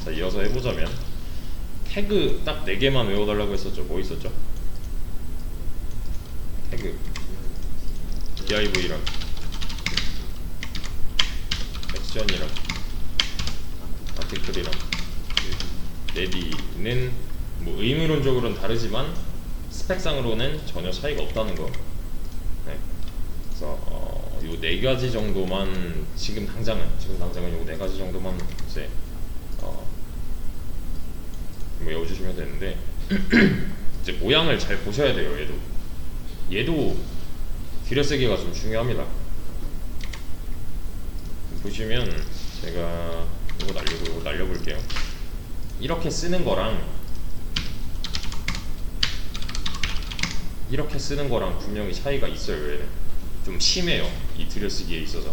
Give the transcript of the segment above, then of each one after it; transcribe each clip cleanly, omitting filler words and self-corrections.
자, 이어서 해보자면 태그 딱 4개만 외워달라고 했었죠. 뭐 있었죠? 태그 div랑 액션이랑 아티클이랑 레디는 뭐 의무론적으로는 다르지만 스펙상으로는 전혀 차이가 없다는 거. 네. 그래서 요 4가지 정도만 지금 당장은 요 4가지 정도만 이제 외워주시면 되는데 이제 모양을 잘 보셔야 돼요. 얘도 들여쓰기가 좀 중요합니다. 보시면 제가 이거 날려볼게요. 이렇게 쓰는 거랑 이렇게 쓰는 거랑 분명히 차이가 있어요. 얘는 좀 심해요, 이 들여쓰기에 있어서.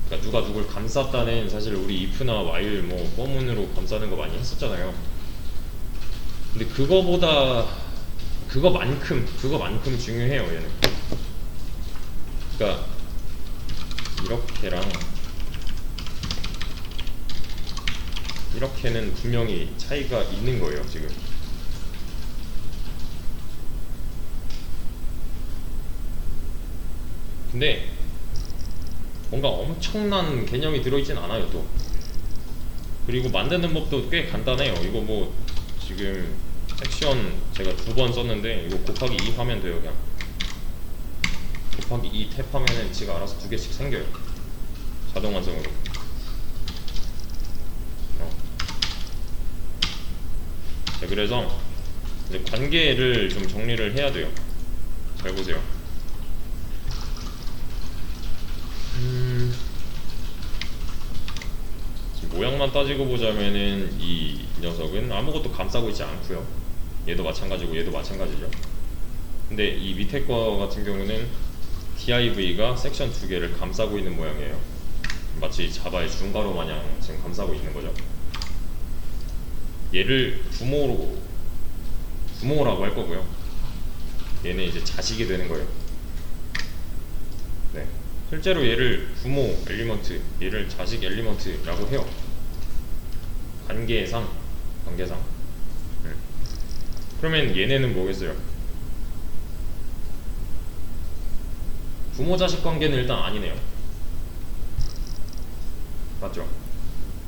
그러니까 누가 누굴 감쌌다는, 사실 우리 if나 while 뭐 포문으로 감싸는 거 많이 했었잖아요. 근데 그거만큼 중요해요, 얘는. 그러니까 이렇게랑 이렇게는 분명히 차이가 있는 거예요, 지금. 근데 뭔가 엄청난 개념이 들어있진 않아요, 또. 그리고 만드는 법도 꽤 간단해요. 이거 뭐 지금 섹션 제가 2번 썼는데 이거 곱하기 2 하면 돼요. 그냥 곱하기 2 탭하면은 지가 알아서 2개씩 생겨요, 자동 완성으로. 자, 그래서 이제 관계를 좀 정리를 해야 돼요. 잘 보세요. 모양만 따지고 보자면은 이 녀석은 아무것도 감싸고 있지 않고요. 얘도 마찬가지고 얘도 마찬가지죠. 근데 이 밑에 거 같은 경우는 div가 섹션 2개를 감싸고 있는 모양이에요. 마치 자바의 중괄호 마냥 지금 감싸고 있는 거죠. 얘를 부모라고 할 거고요. 얘는 이제 자식이 되는 거예요. 네. 실제로 얘를 부모 엘리먼트, 얘를 자식 엘리먼트라고 해요. 관계상. 그러면 얘네는 뭐겠어요? 부모 자식 관계는 일단 아니네요. 맞죠?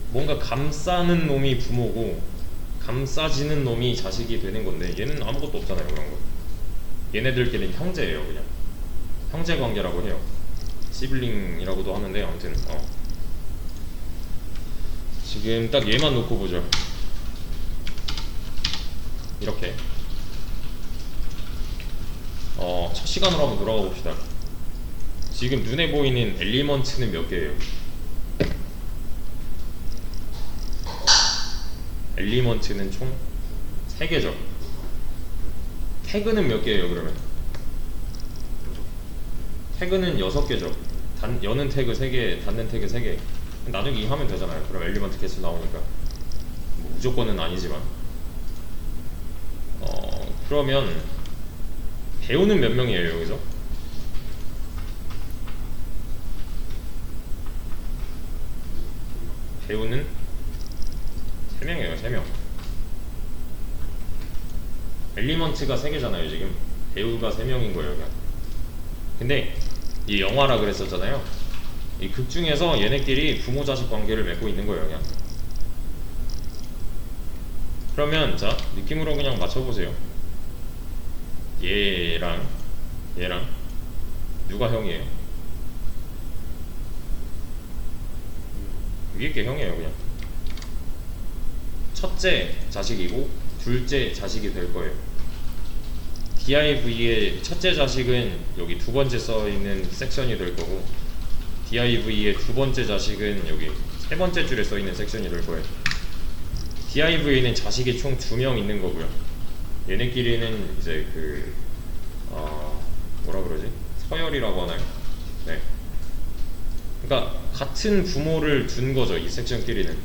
뭔가 감싸는 놈이 부모고 감싸지는 놈이 자식이 되는 건데, 얘는 아무것도 없잖아요, 그런 거. 얘네들끼리는 형제예요, 그냥. 형제 관계라고 해요. 시블링이라고도 하는데, 아무튼 지금 딱 얘만 놓고 보죠. 이렇게 첫 시간으로 한번 돌아가 봅시다. 지금 눈에 보이는 엘리먼트는 몇 개예요? 엘리먼트는 총 3개죠. 태그는 몇 개예요, 그러면? 태그는 6개죠. 여는 태그 3개, 닫는 태그 3개. 나중에 이 하면 되잖아요. 그럼 엘리먼트 개수 나오니까. 뭐 무조건은 아니지만. 그러면 배우는 몇 명이에요, 여기서? 배우는 3명이에요, 3명. 엘리먼트가 3개잖아요, 지금. 배우가 3명인 거예요, 그냥. 근데 이 영화라 그랬었잖아요. 이 극 중에서 얘네끼리 부모 자식 관계를 맺고 있는 거예요, 그냥. 그러면 자, 느낌으로 그냥 맞춰보세요. 얘랑 누가 형이에요? 위에 게 형이에요, 그냥. 첫째 자식이고 둘째 자식이 될 거예요. div의 첫째 자식은 여기 2번째 써있는 섹션이 될 거고, div의 2번째 자식은 여기 3번째 줄에 써있는 섹션이 될 거예요. div에는 자식이 총 2명 있는 거고요. 얘네끼리는 이제 뭐라 그러지? 서열이라고 하나요? 네. 그러니까 같은 부모를 둔 거죠, 이 섹션끼리는.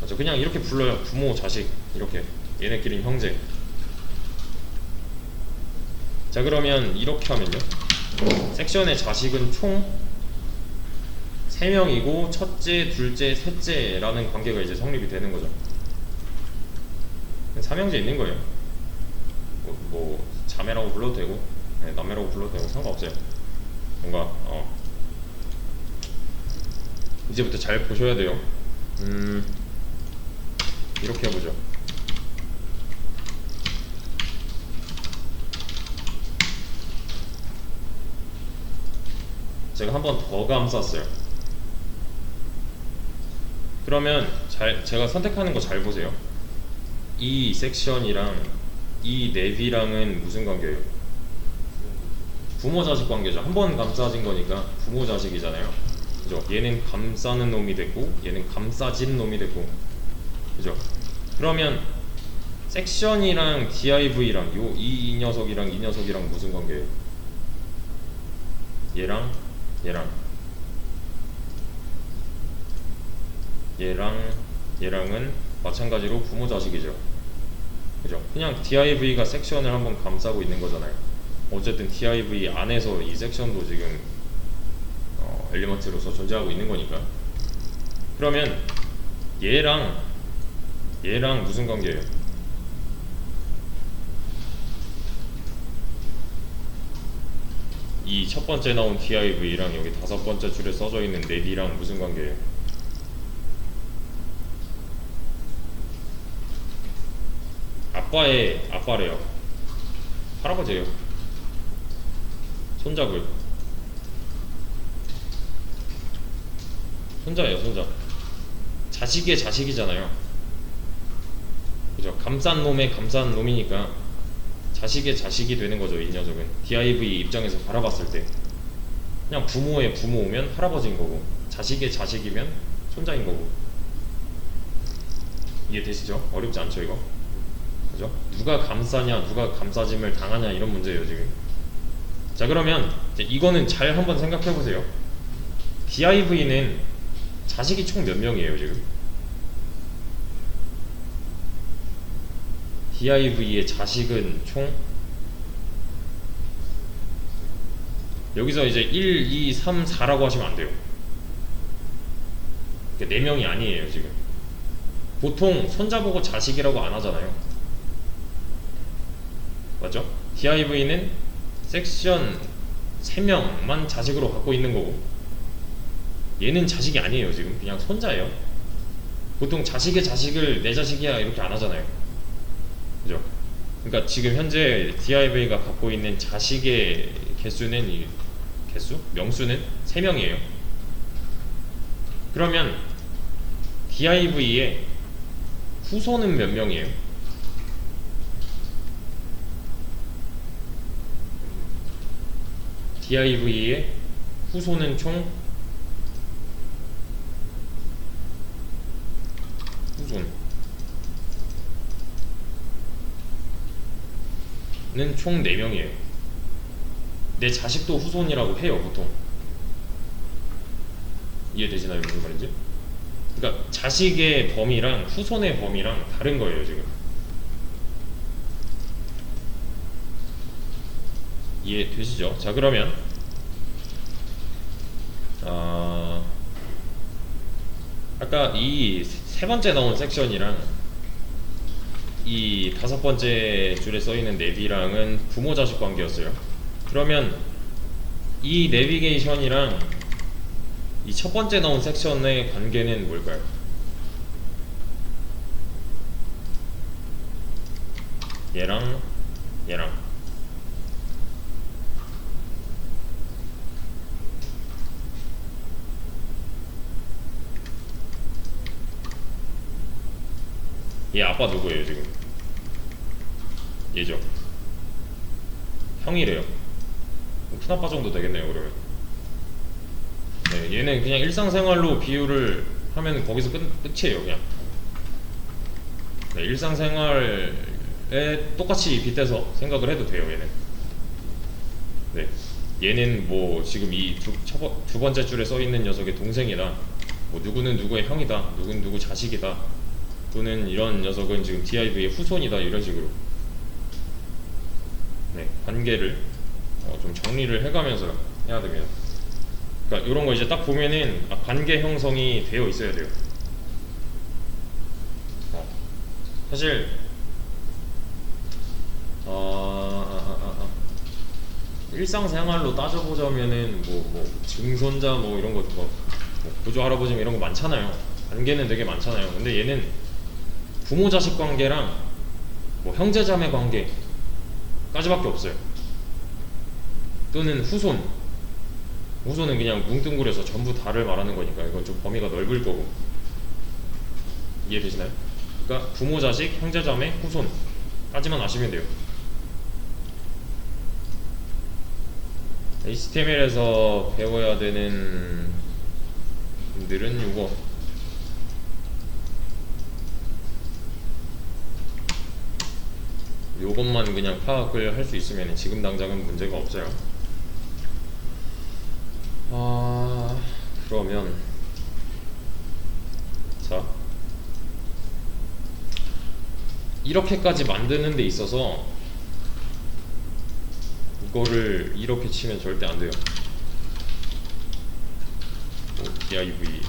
맞죠? 그냥 이렇게 불러요. 부모, 자식, 이렇게. 얘네끼리는 형제. 자, 그러면 이렇게 하면요, 섹션의 자식은 총 3명이고 첫째, 둘째, 셋째라는 관계가 이제 성립이 되는 거죠. 삼형제 있는 거예요. 뭐 자매라고 불러도 되고, 네, 남매라고 불러도 되고 상관없어요. 뭔가 이제부터 잘 보셔야 돼요. 이렇게 해보죠. 제가 한 번 더 감쌌어요. 그러면 제가 선택하는 거 잘 보세요. 이 섹션이랑 이 랩이랑은 무슨 관계예요? 부모 자식 관계죠. 한 번 감싸진 거니까 부모 자식이잖아요. 그죠? 얘는 감싸는 놈이 됐고 얘는 감싸진 놈이 됐고, 그죠? 그러면 섹션이랑 div랑 이 녀석이랑 이 녀석이랑 무슨 관계예요? 얘랑은 마찬가지로 부모 자식이죠. 그죠? 그냥 div가 섹션을 한번 감싸고 있는 거잖아요. 어쨌든 div 안에서 이 섹션도 지금 엘리먼트로서 존재하고 있는 거니까. 그러면 얘랑 무슨 관계예요? 이 첫 번째 나온 div랑 여기 다섯 번째 줄에 써져 있는 넷이랑 무슨 관계예요? 아빠래요. 할아버지예요. 손자고요. 손자예요, 손자. 자식의 자식이잖아요. 그죠? 감싼 놈의 감싼 놈이니까 자식의 자식이 되는 거죠. 이 녀석은 div 입장에서 바라봤을 때 그냥 부모의 부모면 할아버지인 거고, 자식의 자식이면 손자인 거고. 이해되시죠? 어렵지 않죠 이거? 그죠? 누가 감싸냐 누가 감싸짐을 당하냐 이런 문제예요 지금. 자, 그러면 이제 이거는 잘 한번 생각해 보세요. div는 자식이 총 몇 명이에요 지금? div의 자식은 총, 여기서 이제 1, 2, 3, 4라고 하시면 안 돼요. 그러니까 4명이 아니에요 지금. 보통 손자 보고 자식이라고 안 하잖아요. 맞죠? div는 섹션 3명만 자식으로 갖고 있는 거고, 얘는 자식이 아니에요 지금. 그냥 손자예요. 보통 자식의 자식을 내 자식이야 이렇게 안 하잖아요. 그죠? 그러니까 지금 현재 div가 갖고 있는 자식의 개수는 명수는 3명이에요. 그러면 div의 후손은 몇 명이에요? div의 후손은 총 후손은 총 4명이에요. 내 자식도 후손이라고 해요 보통. 이해되시나요 무슨 말인지? 그러니까 자식의 범위랑 후손의 범위랑 다른 거예요 지금. 이해되시죠? 자, 그러면 아까 이 세 번째 나온 섹션이랑 이 다섯 번째 줄에 써있는 넷이랑은 부모 자식 관계였어요. 그러면 이 내비게이션이랑 이 첫 번째 나온 섹션의 관계는 뭘까요? 얘랑 얘 아빠 누구예요 지금? 얘죠. 형이래요. 큰아빠 정도 되겠네요 그러면. 네, 얘는 그냥 일상생활로 비유를 하면 거기서 끝이에요 그냥. 네, 일상생활에 똑같이 빗대서 생각을 해도 돼요 얘는. 네, 얘는 뭐 지금 이 두 번째 줄에 써있는 녀석의 동생이다, 뭐 누구는 누구의 형이다, 누구는 누구 자식이다, 또는 이런 녀석은 지금 div의 후손이다, 이런 식으로 네, 관계를 좀 정리를 해가면서 해야 됩니다. 그러니까 이런 거 이제 딱 보면은 관계 형성이 되어 있어야 돼요. 사실 일상생활로 따져보자면은 뭐 증손자 뭐 이런 거 뭐 고조 할아버지 이런 거 많잖아요. 관계는 되게 많잖아요. 근데 얘는 부모 자식 관계랑 뭐 형제 자매 관계까지밖에 없어요. 또는 후손은 그냥 뭉뚱그려서 전부 다를 말하는 거니까 이건 좀 범위가 넓을 거고. 이해되시나요? 그러니까 부모 자식 형제 자매 후손까지만 아시면 돼요. HTML에서 배워야 되는 분들은 요것만 그냥 파악을 할 수 있으면 지금 당장은 문제가 없어요. 그러면 자, 이렇게까지 만드는 데 있어서 이거를 이렇게 치면 절대 안 돼요. div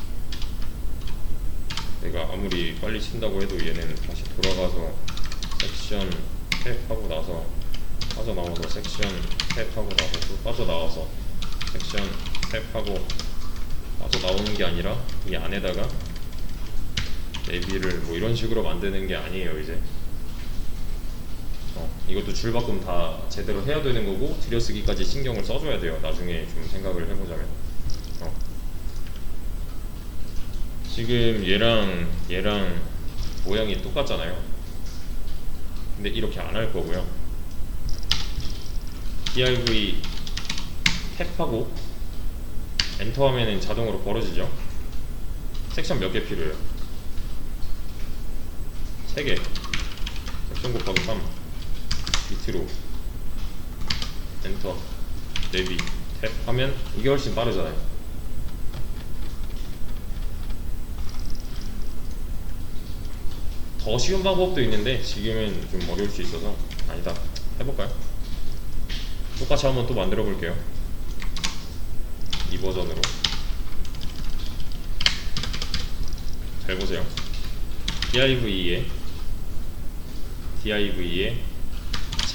내가 아무리 빨리 친다고 해도 얘는 다시 돌아가서 섹션 탭하고 나서 빠져나와서 섹션 탭하고 나서 또 빠져나와서 섹션 탭하고 빠져나오는 게 아니라 이 안에다가 내비를 뭐 이런 식으로 만드는 게 아니에요. 이제 이것도 줄바꿈 다 제대로 해야 되는 거고 들여쓰기까지 신경을 써줘야 돼요. 나중에 좀 생각을 해보자면 지금 얘랑 모양이 똑같잖아요. 근데 이렇게 안 할 거고요. div 탭하고 엔터 하면은 자동으로 벌어지죠. 섹션 몇 개 필요해요? 3개. 섹션 곱하기 3 밑으로 엔터 내비 탭 하면 이게 훨씬 빠르잖아요. 더 쉬운 방법도 있는데 지금은 좀 어려울 수 있어서 아니다. 해볼까요? 똑같이 한번 또 만들어 볼게요. 이 버전으로. 잘 보세요. div에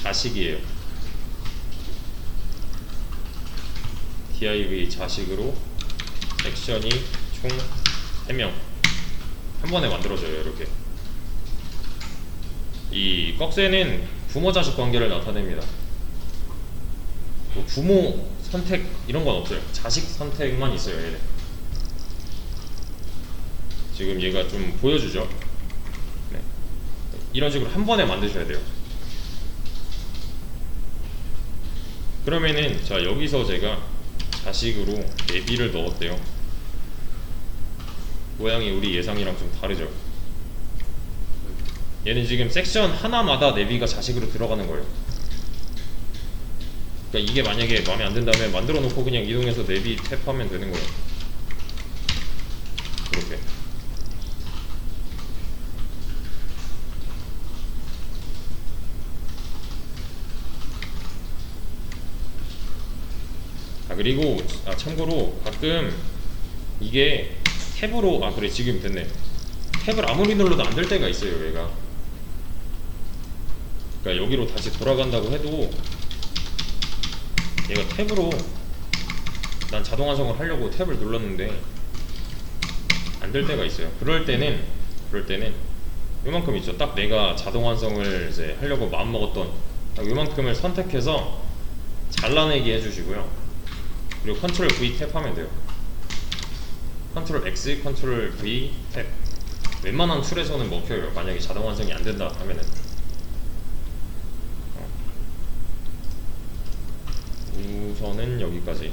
자식이에요. div 자식으로 섹션이 총 3명 한 번에 만들어져요. 이렇게. 이 꺽쇠는 부모 자식 관계를 나타냅니다. 뭐 부모 선택 이런 건 없어요. 자식 선택만 있어요. 얘는 지금 얘가 좀 보여주죠. 네. 이런 식으로 한 번에 만드셔야 돼요. 그러면은 자, 여기서 제가 자식으로 내비를 넣었대요. 모양이 우리 예상이랑 좀 다르죠. 얘는 지금 섹션 하나마다 내비가 자식으로 들어가는 거예요. 그러니까 이게 만약에 마음에 안 든다면 만들어 놓고 그냥 이동해서 내비 탭하면 되는 거예요. 이렇게. 그리고 참고로 가끔 이게 탭으로 그래 지금 됐네. 탭을 아무리 눌러도 안 될 때가 있어요. 얘가. 그러니까 여기로 다시 돌아간다고 해도 얘가 탭으로 난 자동 완성을 하려고 탭을 눌렀는데 안 될 때가 있어요. 그럴 때는 요만큼 있죠. 딱 내가 자동 완성을 이제 하려고 마음먹었던 요만큼을 선택해서 잘라내기 해주시고요. 그리고 컨트롤 V 탭 하면 돼요. 컨트롤 X, 컨트롤 V 탭. 웬만한 툴에서는 먹혀요. 만약에 자동 완성이 안 된다 하면은. 우선은 여기까지.